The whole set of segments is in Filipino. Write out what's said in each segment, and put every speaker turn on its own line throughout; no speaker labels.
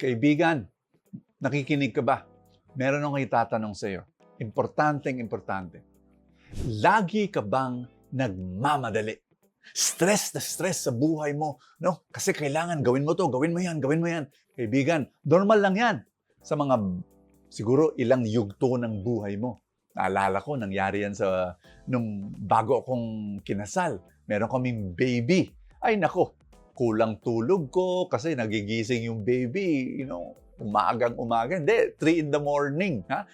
Kaibigan, nakikinig ka ba? Meron akong itatanong sa iyo. Importante. Lagi ka bang nagmamadali? Stress na stress sa buhay mo, no? Kasi kailangan gawin mo to, gawin mo yan. Kaibigan, normal lang yan sa mga siguro ilang yugto ng buhay mo. Naalala ko, nangyari yan nung bago akong kinasal. Meron kaming baby. Ay nako, kulang tulog ko kasi nagigising yung baby, umaga. Hindi, 3 in the morning. Ha?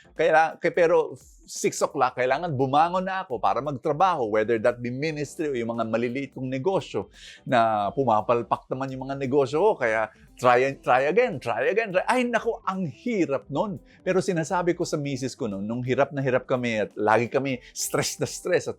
Pero 6 o'clock, kailangan bumangon na ako para magtrabaho, whether that be ministry o yung mga maliliit kong negosyo na pumapalpak naman yung mga negosyo ko. Kaya try again. Ay naku, ang hirap nun. Pero sinasabi ko sa misis ko nun, nung hirap na hirap kami at lagi kami stress at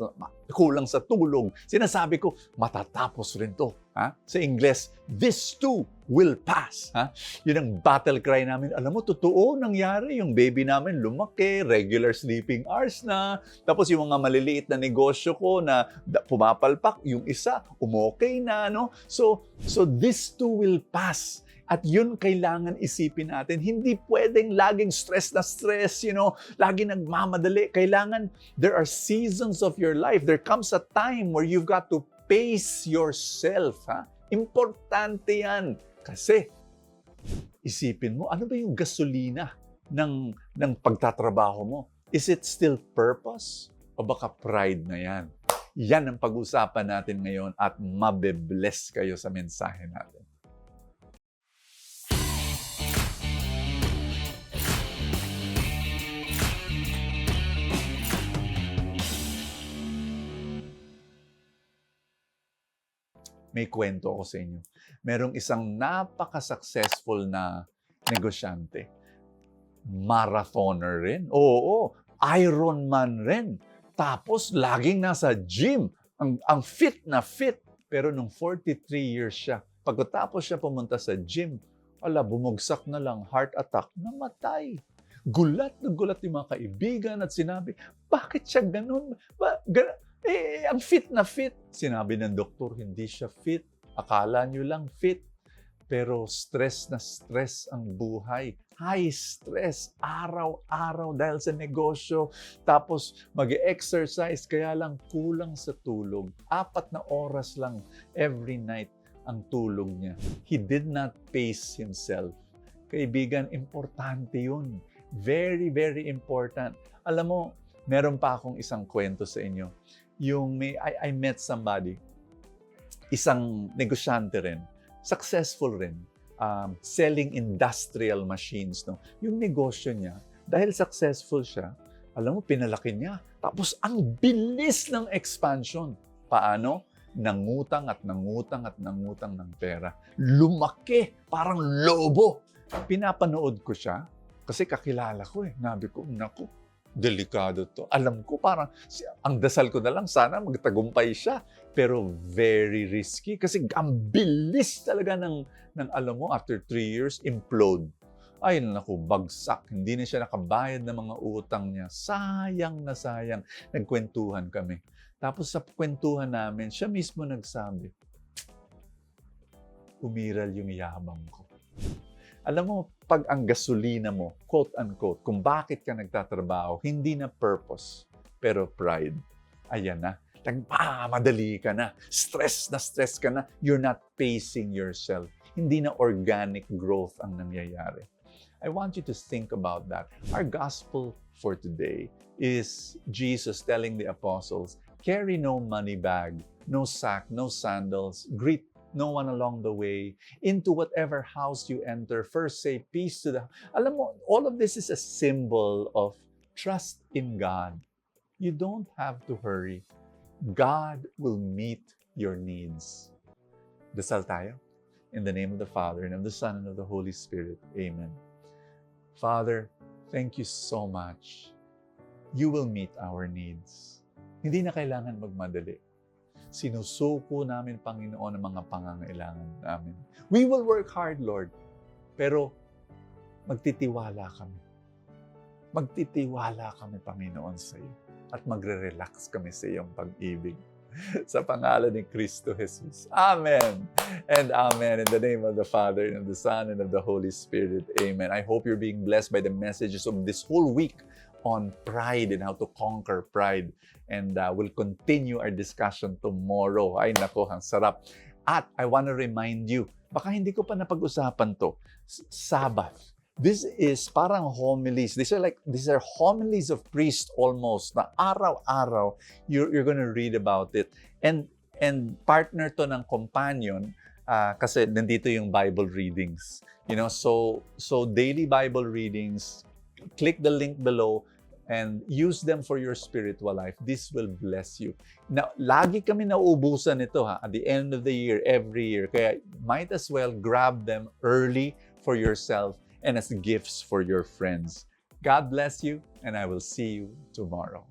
kulang sa tulog, sinasabi ko, matatapos rin to. Ha? Sa Ingles, this too will pass. Ha? Yun ang battle cry namin. Alam mo, totoo nangyari. Yung baby namin lumaki, regular sleeping hours na. Tapos yung mga maliliit na negosyo ko na pumapalpak, yung isa, umokay na. No? So this too will pass. At yun kailangan isipin natin. Hindi pwedeng laging stress, lagi nagmamadali. Kailangan, there are seasons of your life. There comes a time where you've got to pace yourself. Ha? Importante yan. Kasi, isipin mo, ano ba yung gasolina ng pagtatrabaho mo? Is it still purpose? O baka pride na yan? Yan ang pag-usapan natin ngayon at mabe-bless kayo sa mensahe natin. May kwento ako sa inyo. Merong isang napaka-successful na negosyante. Marathoner rin. Oo, Ironman rin. Tapos, laging nasa gym. Ang fit na fit. Pero nung 43 years siya, pagkatapos siya pumunta sa gym, bumagsak na lang, heart attack, namatay. Gulat na gulat yung mga kaibigan at sinabi, bakit siya ganun? Ang fit na fit. Sinabi ng doktor, hindi siya fit. Akala nyo lang fit. Pero stress na stress ang buhay. High stress, araw-araw dahil sa negosyo. Tapos mag-exercise, kaya lang kulang sa tulog. 4 na oras lang every night ang tulog niya. He did not pace himself. Kaibigan, importante yun. Very, very important. Alam mo, meron pa akong isang kwento sa inyo. I met somebody, isang negosyante rin, successful rin, selling industrial machines. No? Yung negosyo niya, dahil successful siya, alam mo, pinalaki niya. Tapos ang bilis ng expansion. Paano? Nangutang ng pera. Lumaki, parang lobo. Pinapanood ko siya, kasi kakilala ko Nabi ko, naku, delikado to. Alam ko parang, ang dasal ko na lang, sana magtagumpay siya. Pero very risky kasi ang bilis talaga ng alam mo, after 3 years, implode. Ay naku, bagsak. Hindi na siya nakabayad ng mga utang niya. Sayang na sayang. Nagkwentuhan kami. Tapos sa kwentuhan namin, siya mismo nagsabi, umiral yung yabang ko. Alam mo, pag ang gasolina mo, quote-unquote, kung bakit ka nagtatrabaho, hindi na purpose, pero pride. Ayan na. Madali ka na. Stress ka na. You're not pacing yourself. Hindi na organic growth ang nangyayari. I want you to think about that. Our gospel for today is Jesus telling the apostles, carry no money bag, no sack, no sandals, greet no one along the way. Into whatever house you enter, first say peace to the... Alam mo, all of this is a symbol of trust in God. You don't have to hurry. God will meet your needs. Dasal tayo. In the name of the Father, and of the Son, and of the Holy Spirit. Amen. Father, thank you so much. You will meet our needs. Hindi na kailangan magmadali. Sinusuko namin, Panginoon, ang mga pangangailangan namin. We will work hard, Lord. Pero magtitiwala kami. Magtitiwala kami, Panginoon, sa iyo. At magre-relax kami sa iyong pag-ibig. Sa pangalan ni Kristo Jesus. Amen and amen. In the name of the Father, and of the Son, and of the Holy Spirit. Amen. I hope you're being blessed by the messages of this whole week on pride and how to conquer pride. And we'll continue our discussion tomorrow. Ay nako, ang sarap. At I want to remind you, baka hindi ko pa napag-usapan to, Sabbath. This is parang homilies. These are homilies of priests almost na araw-araw you're gonna read about it. And partner to ng companion kasi nandito yung Bible readings. You know, so daily Bible readings, click the link below and use them for your spiritual life. This will bless you. Now, lagi kami nauubusan nito at the end of the year, every year. Kaya might as well grab them early for yourself and as gifts for your friends. God bless you, and I will see you tomorrow.